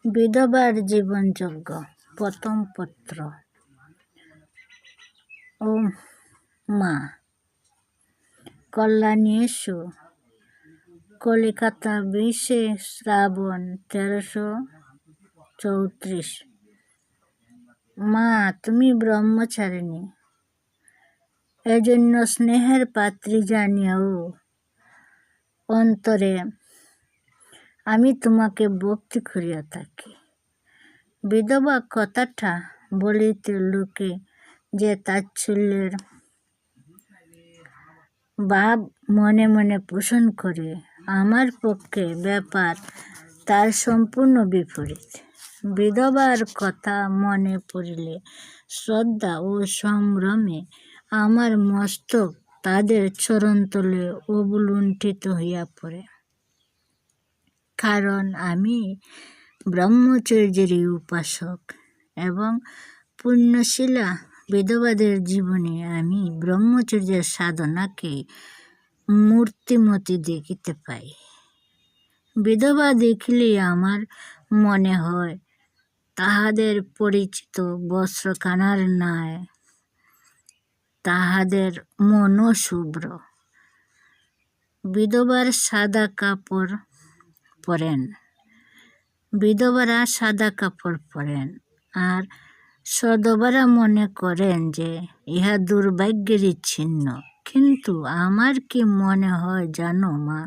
বিধবার জীবনযজ্ঞ প্রথম পত্র। ও মা, কল্যাণী এসো। কলিকাতা 20শে শ্রাবণ 1334। মা, তুমি ব্রহ্মচারিণী, এজন্য স্নেহের পাত্রী জানিয়াও অন্তরে আমি তোমাকে ভক্তি করিয়া থাকি। বিধবা কথাটা বলিতে লোকে যে তাচ্ছিল্যের ভাব মনে মনে পোষণ করে, আমার পক্ষে ব্যাপার তার সম্পূর্ণ বিপরীত। বিধবার কথা মনে পড়িলে শ্রদ্ধা ও সম্ভ্রমে আমার মস্তক তাদের চরণতলে অবলুণ্ঠিত হইয়া পড়ে। কারণ আমি ব্রহ্মচর্যেরই উপাসক এবং পুণ্যশীলা বিধবাদের জীবনে আমি ব্রহ্মচর্যের সাধনাকে মূর্তিমতি দেখিতে পাই। বিধবা দেখিলেই আমার মনে হয় তাহাদের পরিচিত বস্ত্রখানার ন্যায় তাহাদের মনও শুভ্র। বিধবার সাদা কাপড় পরেন, বিধবারা সাদা কাপড় পরেন, আর সধবারা মনে করেন যে ইহা দুর্ভাগ্যেরই চিহ্ন। কিন্তু আমার কি মনে হয় জানো মা?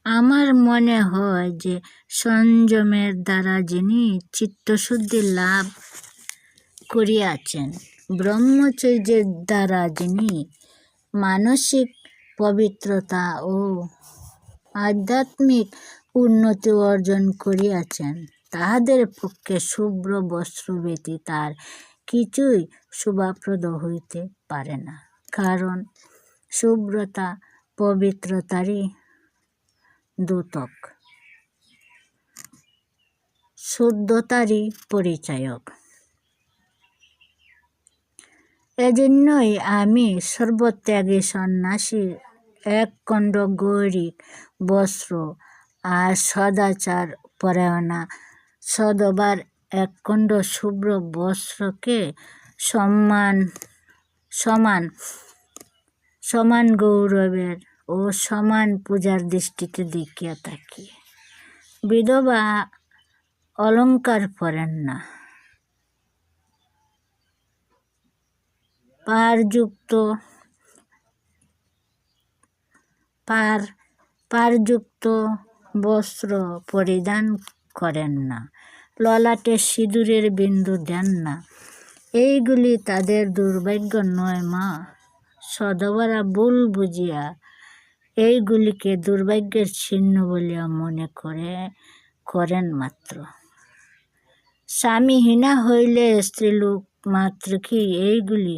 আমার মনে হয় যে সংযমের দ্বারা যিনি চিত্তশুদ্ধি লাভ করিয়াছেন, ব্রহ্মচর্যের দ্বারা যিনি মানসিক পবিত্রতা ও আধ্যাত্মিক উন্নতি অর্জন করিয়াছেন, তাহাদের পক্ষে শুভ্র বস্ত্র ব্যতীত আর কিছুই শুভপ্রদ হইতে পারে না। কারণ শুভ্রতা পবিত্রতারই দ্যোতক, শুদ্ধতারই পরিচায়ক। এজন্যই আমি সর্বত্যাগী সন্ন্যাসী, একখণ্ড গৈরিক বস্ত্র আর সদাচার পরায়ণা সধবার একখণ্ড শুভ্র বস্ত্রকে সমান গৌরবের ও সমান পূজার দৃষ্টিতে দেখিয়া থাকি। বিধবা অলঙ্কার পরেন না, পারযুক্ত বস্ত্র পরিধান করেন না, ললাটে সিঁদুরের বিন্দু দেন না। এইগুলি তাদের দুর্ভাগ্য নয় মা। সধবারা ভুল বুঝিয়া এইগুলিকে দুর্ভাগ্যের চিহ্ন বলিয়া মনে করেন মাত্র। স্বামীহীনা হইলে স্ত্রীলোক মাত্র কি এইগুলি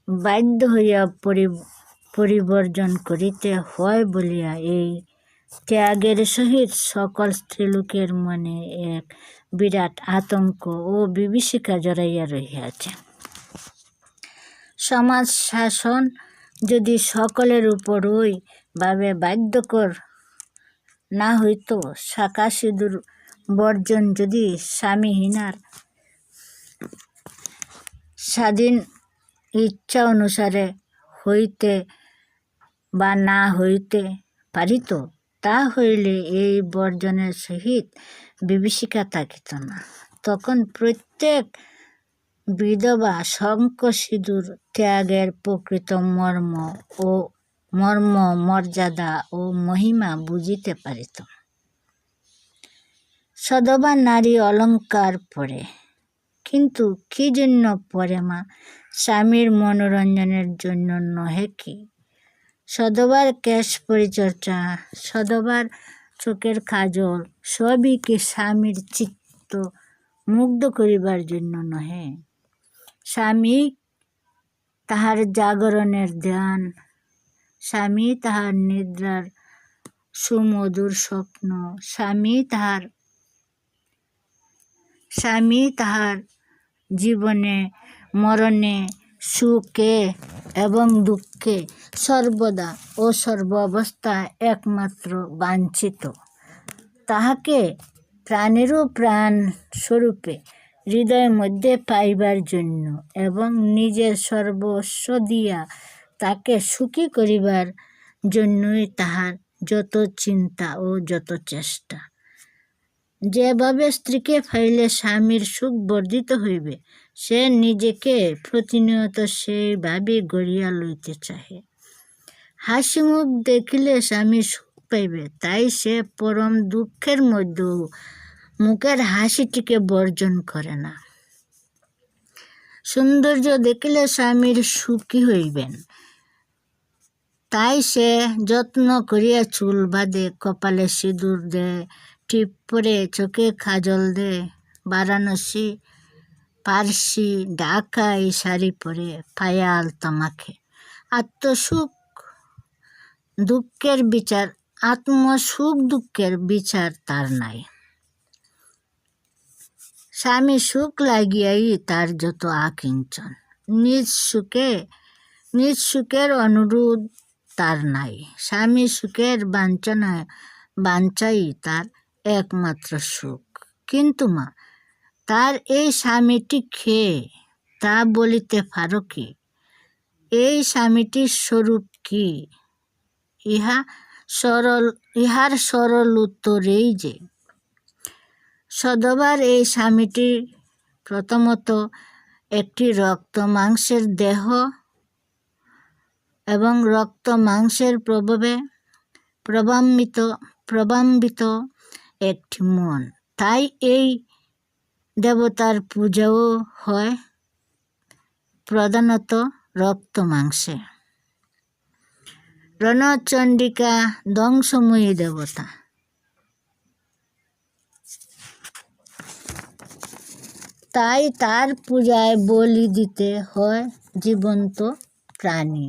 বাধ্য হইয়া পরিবর্জন করিতে হয় বলিয়া এই ত্যাগের সহিত সকল স্ত্রীলোকের মনে এক বিরাট আতঙ্ক ও বিভীষিকা জড়াইয়া রহিয়াছে। সমাজ শাসন যদি সকলের উপর ওই ভাবে বাধ্যকর না হইত, শাখা সিঁদুর বর্জন যদি স্বামীহীনার স্বাধীন ইচ্ছা অনুসারে হইতে বা না হইতে পারিত, তা হইলে এই বর্জনের সহিত বিভীষিকা থাকিত না। তখন প্রত্যেক বিধবা শঙ্খ সিঁদুর ত্যাগের প্রকৃত মর্ম, মর্যাদা ও মহিমা বুঝিতে পারিত। সধবা নারী অলঙ্কার পরে, কিন্তু কি জন্য পরে মা? স্বামীর মনোরঞ্জনের জন্য নহে কি? সধবার কেশ পরিচর্যা, সধবার চোখের কাজল সবই কি স্বামীর চিত্ত মুগ্ধ করিবার জন্য নহে? স্বামী তাহার জাগরণের ধ্যান, স্বামী তাহার নিদ্রার সুমধুর স্বপ্ন, স্বামী তাহার জীবনে মরণে সুখে এবং দুঃখে সর্বদা ও সর্ব অবস্থায় একমাত্র বাঞ্ছিত তাহাকে প্রাণেরও প্রাণ স্বরূপে হৃদয়ের মধ্যে পাইবার জন্য এবং নিজের সর্বস্ব দিয়া তাকে সুখী করিবার জন্যই তাহার যত চিন্তা ও যত চেষ্টা। যেভাবে স্ত্রীকে পাইলে স্বামীর সুখ বর্ধিত হইবে, সে নিজেকে প্রতিনিয়ত সেইভাবে গড়িয়া লইতে চাহে। হাসি মুখ দেখিলে স্বামী সুখ পাইবে, তাই সে পরম দুঃখের মধ্যেও মুখের হাসিটিকে বর্জন করে না। সৌন্দর্য দেখিলে স্বামীর সুখী হইবেন, তাই সে যত্ন করিয়া চুল বাঁধে, কপালে সিঁদুর দেয়, টিপ পরে, চোখে কাজল দেয়, বারাণসী, পার্সি, ঢাকাই শাড়ি পরে, পায়ে আলতা মাখে। আত্মসুখ দুঃখের বিচার তার নাই। স্বামী সুখ লাগিয়াই তার যত আকিঞ্চন। নিজ সুখের অনুরোধ তার নাই। স্বামী সুখের বাঞ্ছাই তার একমাত্র সুখ। কিন্তু মা, তার এই স্বামীটি কে তা বলিতে পারো কি? এই স্বামীটির স্বরূপ কি? ইহার সরল উত্তর এই যে, সধবার এই স্বামীটি প্রথমত একটি রক্ত মাংসের দেহ এবং রক্ত মাংসের প্রভাবে প্রভান্বিত একটি মন। তাই এই দেবতার পূজাও হয় প্রধানত রক্ত মাংসে। রণচণ্ডিকা ধ্বংসময়ী দেবতা, তাই তার পূজায় বলি দিতে হয় জীবন্ত প্রাণী।